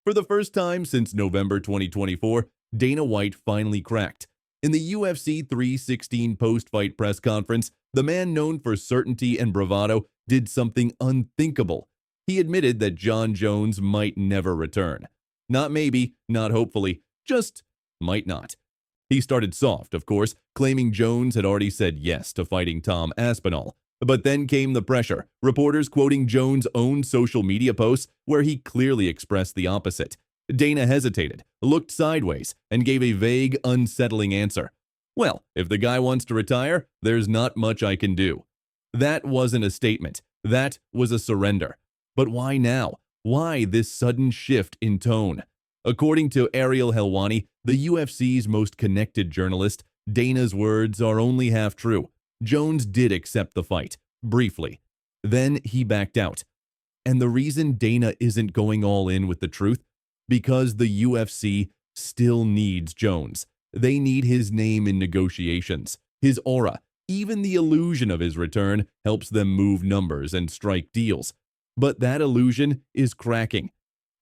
For the first time since November 2024, Dana White finally cracked. In the UFC 316 post-fight press conference, the man known for certainty and bravado did something unthinkable. He admitted that Jon Jones might never return. Not maybe, not hopefully, just might not. He started soft, of course, claiming Jones had already said yes to fighting Tom Aspinall. But then came the pressure, reporters quoting Jones' own social media posts where he clearly expressed the opposite. Dana hesitated, looked sideways, and gave a vague, unsettling answer. Well, if the guy wants to retire, there's not much I can do. That wasn't a statement. That was a surrender. But why now? Why this sudden shift in tone? According to Ariel Helwani, the UFC's most connected journalist, Dana's words are only half true. Jones did accept the fight, briefly. Then he backed out. And the reason Dana isn't going all in with the truth? Because the UFC still needs Jones. They need his name in negotiations, his aura. Even the illusion of his return helps them move numbers and strike deals. But that illusion is cracking.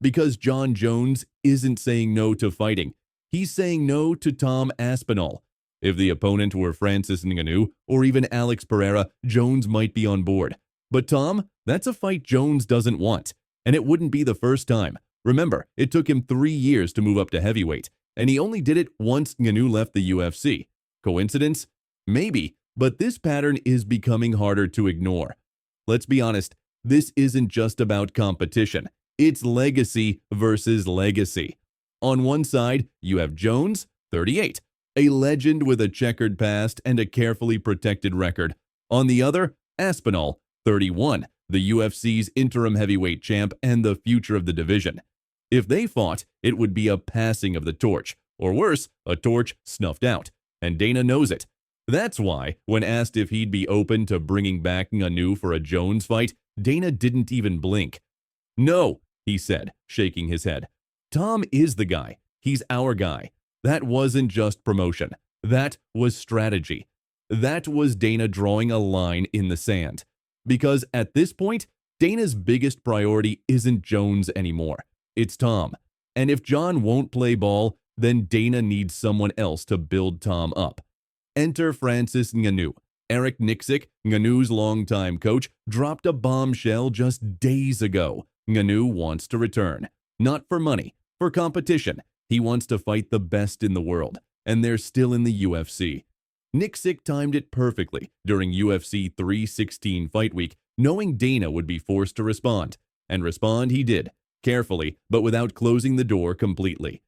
Because Jon Jones isn't saying no to fighting. He's saying no to Tom Aspinall. If the opponent were Francis Ngannou or even Alex Pereira, Jones might be on board. But Tom, that's a fight Jones doesn't want. And it wouldn't be the first time. Remember, it took him 3 years to move up to heavyweight. And he only did it once Ngannou left the UFC. Coincidence? Maybe. But this pattern is becoming harder to ignore. Let's be honest, this isn't just about competition. It's legacy versus legacy. On one side, you have Jones, 38. A legend with a checkered past and a carefully protected record. On the other, Aspinall, 31, the UFC's interim heavyweight champ and the future of the division. If they fought, it would be a passing of the torch, or worse, a torch snuffed out, and Dana knows it. That's why, when asked if he'd be open to bringing back Ngannou for a Jones fight, Dana didn't even blink. No, he said, shaking his head. Tom is the guy. He's our guy. That wasn't just promotion. That was strategy. That was Dana drawing a line in the sand. Because at this point, Dana's biggest priority isn't Jones anymore. It's Tom. And if Jon won't play ball, then Dana needs someone else to build Tom up. Enter Francis Ngannou. Eric Nixick, Ngannou's longtime coach, dropped a bombshell just days ago. Ngannou wants to return. Not for money, for competition. He wants to fight the best in the world, and they're still in the UFC. Nixick timed it perfectly during UFC 316 Fight Week, knowing Dana would be forced to respond. And respond he did, carefully, but without closing the door completely.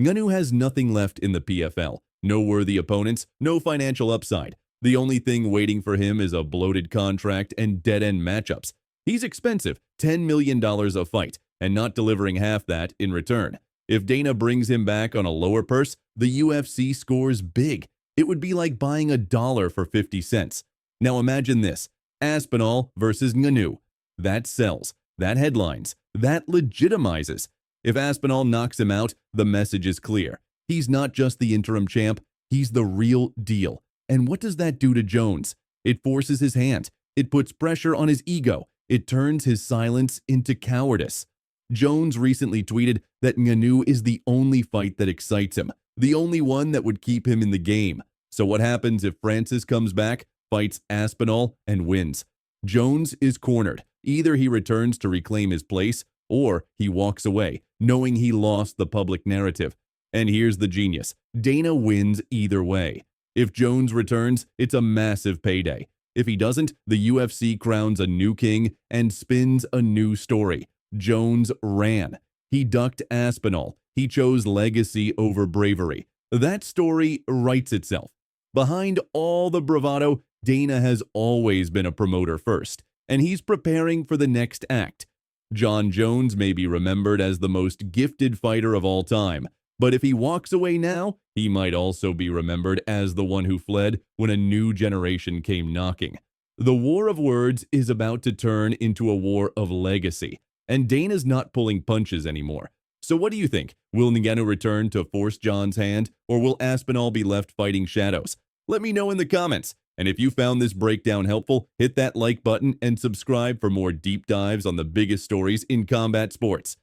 Ngannou has nothing left in the PFL. No worthy opponents, no financial upside. The only thing waiting for him is a bloated contract and dead-end matchups. He's expensive, $10 million a fight, and not delivering half that in return. If Dana brings him back on a lower purse, the UFC scores big. It would be like buying $1 for 50 cents. Now imagine this, Aspinall versus Ngannou. That sells, that headlines, that legitimizes. If Aspinall knocks him out, the message is clear. He's not just the interim champ, he's the real deal. And what does that do to Jones? It forces his hand. It puts pressure on his ego. It turns his silence into cowardice. Jones recently tweeted that Ngannou is the only fight that excites him, the only one that would keep him in the game. So what happens if Francis comes back, fights Aspinall, and wins? Jones is cornered. Either he returns to reclaim his place, or he walks away, knowing he lost the public narrative. And here's the genius. Dana wins either way. If Jones returns, it's a massive payday. If he doesn't, the UFC crowns a new king and spins a new story. Jones ran. He ducked Aspinall. He chose legacy over bravery. That story writes itself. Behind all the bravado, Dana has always been a promoter first, and he's preparing for the next act. Jon Jones may be remembered as the most gifted fighter of all time, but if he walks away now, he might also be remembered as the one who fled when a new generation came knocking. The war of words is about to turn into a war of legacy, and Dana's not pulling punches anymore. So what do you think? Will Ngannou return to force Jon's hand, or will Aspinall be left fighting shadows? Let me know in the comments. And if you found this breakdown helpful, hit that like button and subscribe for more deep dives on the biggest stories in combat sports.